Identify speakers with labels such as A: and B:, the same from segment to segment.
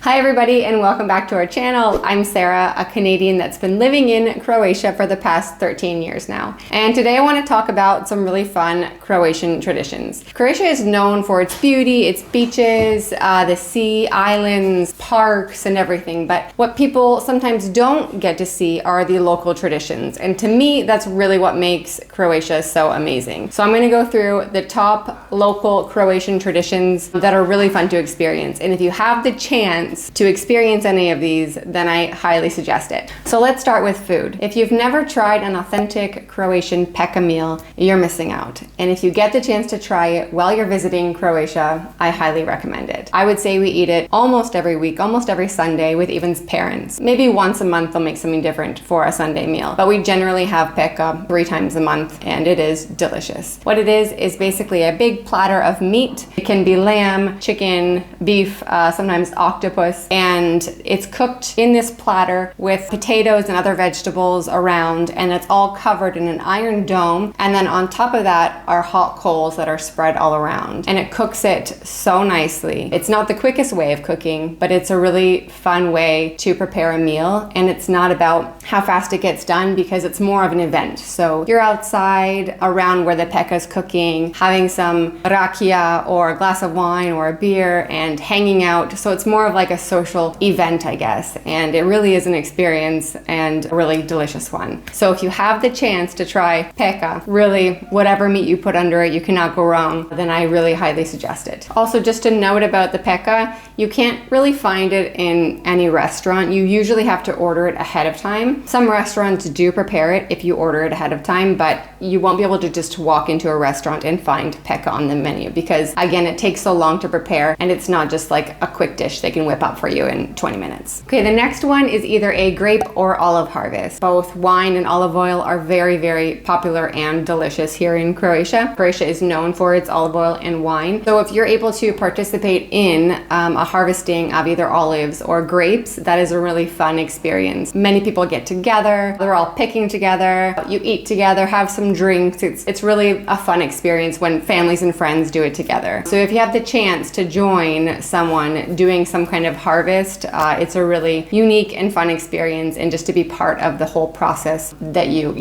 A: Hi everybody and welcome back to our channel. I'm Sarah, a Canadian that's been living in Croatia for the past 13 years now. And today I want to talk about some really fun Croatian traditions. Croatia is known for its beauty, its beaches, the sea, islands, parks, and everything. But what people sometimes don't get to see are the local traditions. And to me, that's really what makes Croatia so amazing. So I'm going to go through the top local Croatian traditions that are really fun to experience. And if you have the chance to experience any of these, then I highly suggest it. So let's start with food. If you've never tried an authentic Croatian Pekka meal, you're missing out. And if you get the chance to try it while you're visiting Croatia, I highly recommend it. I would say we eat it almost every week, almost every Sunday with Ivan's parents. Maybe once a month they'll make something different for a Sunday meal, but we generally have Pekka 3 times a month and it is delicious. What it is basically a big platter of meat. It can be lamb, chicken, beef, sometimes octopus, and it's cooked in this platter with potatoes and other vegetables around, and it's all covered in an iron dome, and then on top of that are hot coals that are spread all around, and it cooks it so nicely. It's not the quickest way of cooking, but it's a really fun way to prepare a meal, and it's not about how fast it gets done because it's more of an event. So you're outside around where the Pekka's cooking, having some rakia or a glass of wine or a beer and hanging out. So it's more of like a social event, I guess, and it really is an experience and a really delicious one. So if you have the chance to try Pekka, really whatever meat you put under it, you cannot go wrong, then I really highly suggest it. Also, just a note about the Pekka, you can't really find it in any restaurant. You usually have to order it ahead of time. Some restaurants do prepare it if you order it ahead of time, but you won't be able to just walk into a restaurant and find Pekka on the menu because, again, it takes so long to prepare and it's not just like a quick dish they can whip up for you in 20 minutes. Okay, the next one is either a grape or olive harvest. Both wine and olive oil are very, very popular and delicious here in Croatia. Croatia is known for its olive oil and wine. So if you're able to participate in a harvesting of either olives or grapes, that is a really fun experience. Many people get together, they're all picking together, you eat together, have some drinks. It's really a fun experience when families and friends do it together. So if you have the chance to join someone doing some kind of harvest, it's a really unique and fun experience, and just to be part of the whole process that you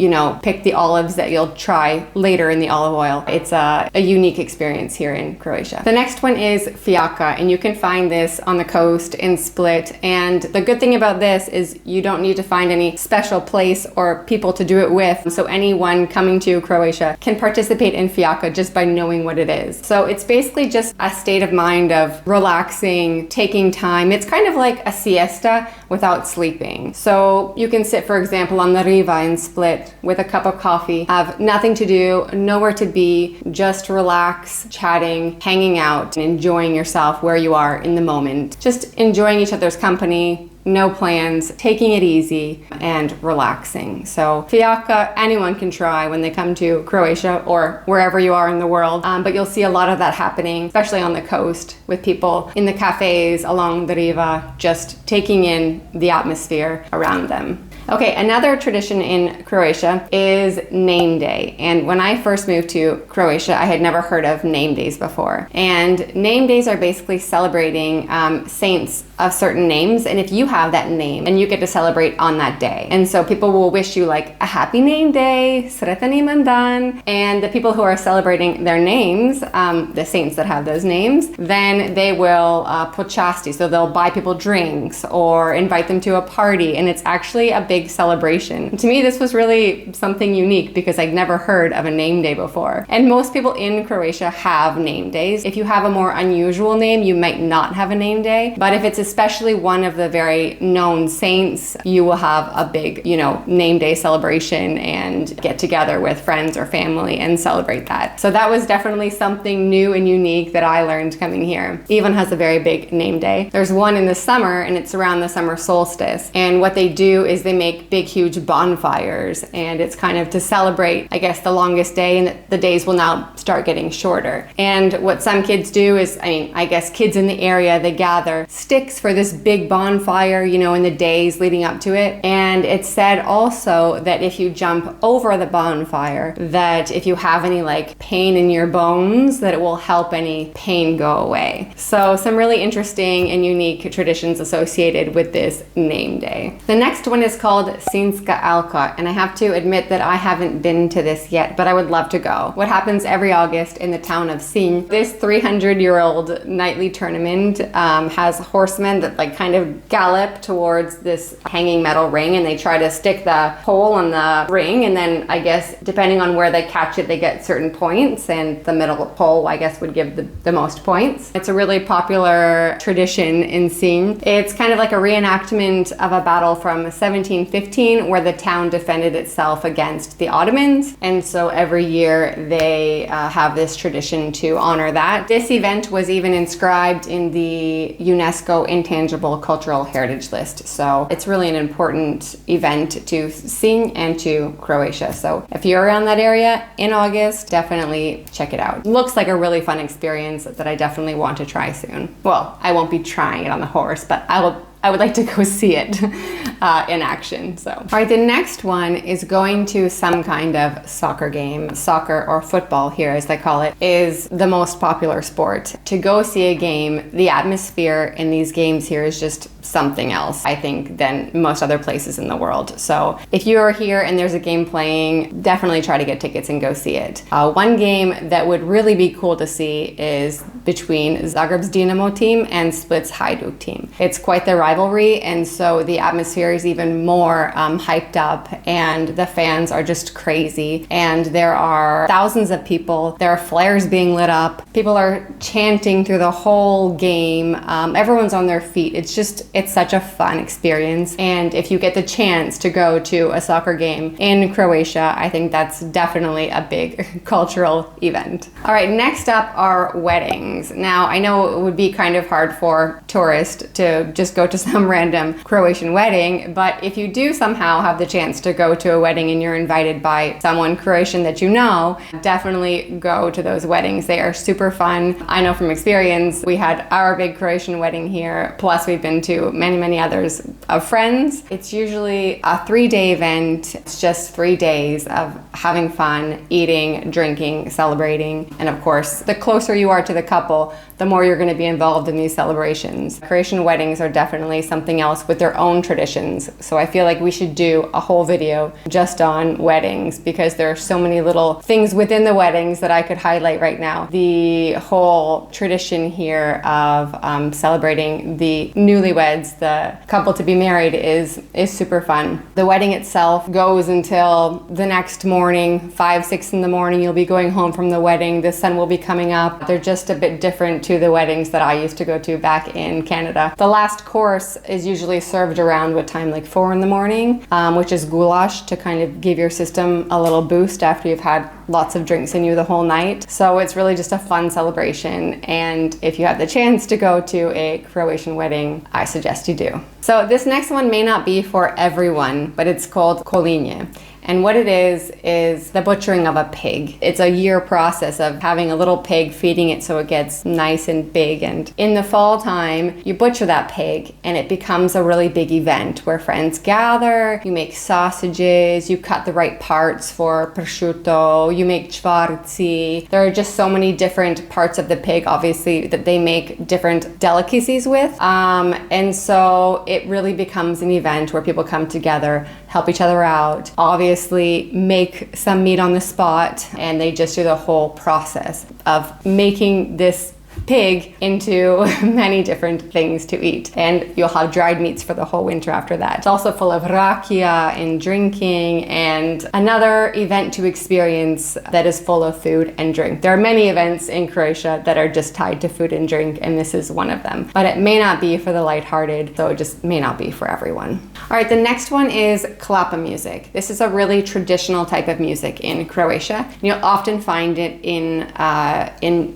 A: pick the olives that you'll try later in the olive oil. It's a unique experience here in Croatia. The next one is Fiaka, and you can find this on the coast in Split, and the good thing about this is you don't need to find any special place or people to do it with, so anyone coming to Croatia can participate in Fiaka just by knowing what it is. So it's basically just a state of mind of relaxing, taking time. It's kind of like a siesta without sleeping. So you can sit, for example, on the riva in Split with a cup of coffee, have nothing to do, nowhere to be, just relax, chatting, hanging out, and enjoying yourself where you are in the moment. Just enjoying each other's company, no plans, taking it easy and relaxing. So Fiaka, anyone can try when they come to Croatia or wherever you are in the world, but you'll see a lot of that happening, especially on the coast with people in the cafes along the riva, just taking in the atmosphere around them. Okay, another tradition in Croatia is name day. And when I first moved to Croatia, I had never heard of name days before. And name days are basically celebrating saints of certain names. And if you have that name, and you get to celebrate on that day. And so people will wish you like a happy name day, sretan imendan. And the people who are celebrating their names, the saints that have those names, then they will počasti. So they'll buy people drinks or invite them to a party. And it's actually a big celebration. To me, this was really something unique because I'd never heard of a name day before. And most people in Croatia have name days. If you have a more unusual name, you might not have a name day. But if it's especially one of the very known saints, you will have a big, name day celebration and get together with friends or family and celebrate that. So that was definitely something new and unique that I learned coming here. Ivan has a very big name day. There's one in the summer and it's around the summer solstice. And what they do is they make big, huge bonfires, and it's kind of to celebrate, I guess, the longest day, and the days will now start getting shorter. And what some kids do is, I guess kids in the area, they gather sticks logistics for this big bonfire, you know, in the days leading up to it. And it's said also that if you jump over the bonfire, that if you have any like pain in your bones, that it will help any pain go away. So some really interesting and unique traditions associated with this name day. The next one is called Svane Alka, and I have to admit that I haven't been to this yet, but I would love to go. What happens every August in the town of Sin, this 300-year-old nightly tournament has horsemen that like kind of gallop towards this hanging metal ring, and they try to stick the pole on the ring, and then I guess depending on where they catch it, they get certain points, and the middle pole I guess would give the most points. It's a really popular tradition in Sin. It's kind of like a reenactment of a battle from 1715 where the town defended itself against the Ottomans, and so every year they have this tradition to honor that. This event was even inscribed in the UNESCO Intangible Cultural Heritage List, so it's really an important event to Sin and to Croatia. So if you're around that area in August, definitely check it out. Looks like a really fun experience that I definitely want to try soon. Well, I won't be trying it on the horse, but I would like to go see it in action. So, all right, the next one is going to some kind of soccer game. Soccer, or football here as they call it, is the most popular sport. To go see a game, the atmosphere in these games here is just something else, I think, than most other places in the world. So if you are here and there's a game playing, definitely try to get tickets and go see it. One game that would really be cool to see is between Zagreb's Dinamo team and Split's Hajduk team. It's quite the rivalry, and so the atmosphere is even more hyped up, and the fans are just crazy, and there are thousands of people. There are flares being lit up. People are chanting through the whole game. Everyone's on their feet. It's such a fun experience, and if you get the chance to go to a soccer game in Croatia, I think that's definitely a big cultural event. All right, next up are weddings. Now, I know it would be kind of hard for tourists to just go to some random Croatian wedding, but if you do somehow have the chance to go to a wedding and you're invited by someone Croatian that you know, definitely go to those weddings. They are super fun. I know from experience, we had our big Croatian wedding here, plus we've been to many others of friends. It's usually a 3-day event. It's just 3 days of having fun, eating, drinking, celebrating, and of course, the closer you are to the couple, the more you're going to be involved in these celebrations. Croatian weddings are definitely something else with their own traditions, so I feel like we should do a whole video just on weddings because there are so many little things within the weddings that I could highlight right now. The whole tradition here of celebrating the newlyweds, the couple to be married, is super fun. The wedding itself goes until the next morning, 5, 6 in the morning. You'll be going home from the wedding. The sun will be coming up. They're just a bit different to the weddings that I used to go to back in Canada. The last course is usually served around what time, like 4 in the morning, which is goulash to kind of give your system a little boost after you've had lots of drinks in you the whole night. So it's really just a fun celebration, and if you have the chance to go to a Croatian wedding, I suggest you do. So this next one may not be for everyone, but it's called kolinje. And what it is the butchering of a pig. It's a year process of having a little pig, feeding it so it gets nice and big. And in the fall time, you butcher that pig and it becomes a really big event where friends gather, you make sausages, you cut the right parts for prosciutto, you make čvarci. There are just so many different parts of the pig, obviously, that they make different delicacies with. And so it really becomes an event where people come together, help each other out, obviously make some meat on the spot, and they just do the whole process of making this pig into many different things to eat, and you'll have dried meats for the whole winter after that. It's also full of rakia and drinking, and another event to experience that is full of food and drink. There are many events in Croatia that are just tied to food and drink, and this is one of them, but it may not be for the lighthearted, so it just may not be for everyone. All right, the next one is Kapa music. This is a really traditional type of music in Croatia. You'll often find it in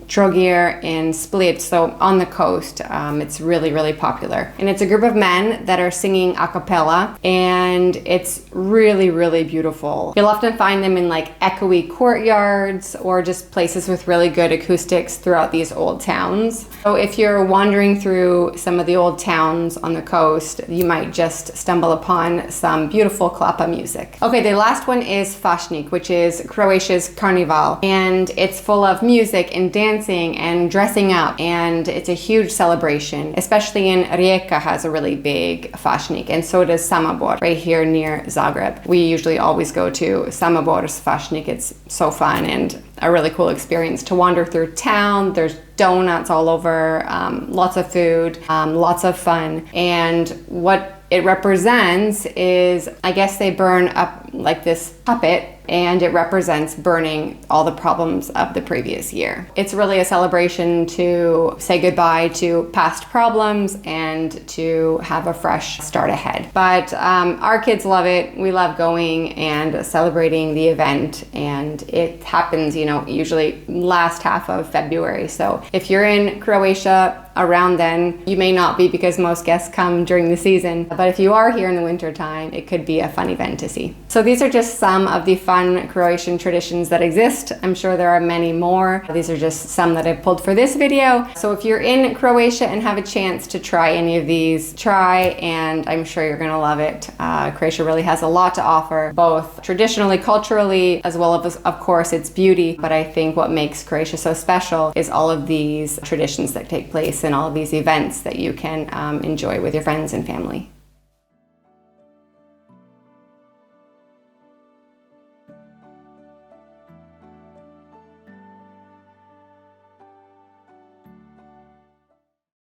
A: Trogir, in in Split, so on the coast. It's really, really popular. And it's a group of men that are singing a cappella, and it's really, really beautiful. You'll often find them in like echoey courtyards or just places with really good acoustics throughout these old towns. So if you're wandering through some of the old towns on the coast, you might just stumble upon some beautiful Klapa music. Okay, the last one is Fashik, which is Croatia's carnival, and it's full of music and dancing and dressing up, and it's a huge celebration. Especially in Rijeka has a really big Fashik, and so does Samobor right here near Zagreb. We usually always go to Samobor's Fashik. It's so fun and a really cool experience to wander through town. There's donuts all over, lots of food, lots of fun. And what it represents is, I guess they burn up like this puppet, and it represents burning all the problems of the previous year. It's really a celebration to say goodbye to past problems and to have a fresh start ahead. But our kids love it. We love going and celebrating the event, and it happens, usually last half of February. So if you're in Croatia around then, you may not be because most guests come during the season, but if you are here in the winter time, it could be a fun event to see. So these are just some of the fun Croatian traditions that exist. I'm sure there are many more. These are just some that I've pulled for this video. So if you're in Croatia and have a chance to try any of these, try, and I'm sure you're gonna love it. Croatia really has a lot to offer, both traditionally, culturally, as well as, of course, its beauty. But I think what makes Croatia so special is all of these traditions that take place and all of these events that you can enjoy with your friends and family.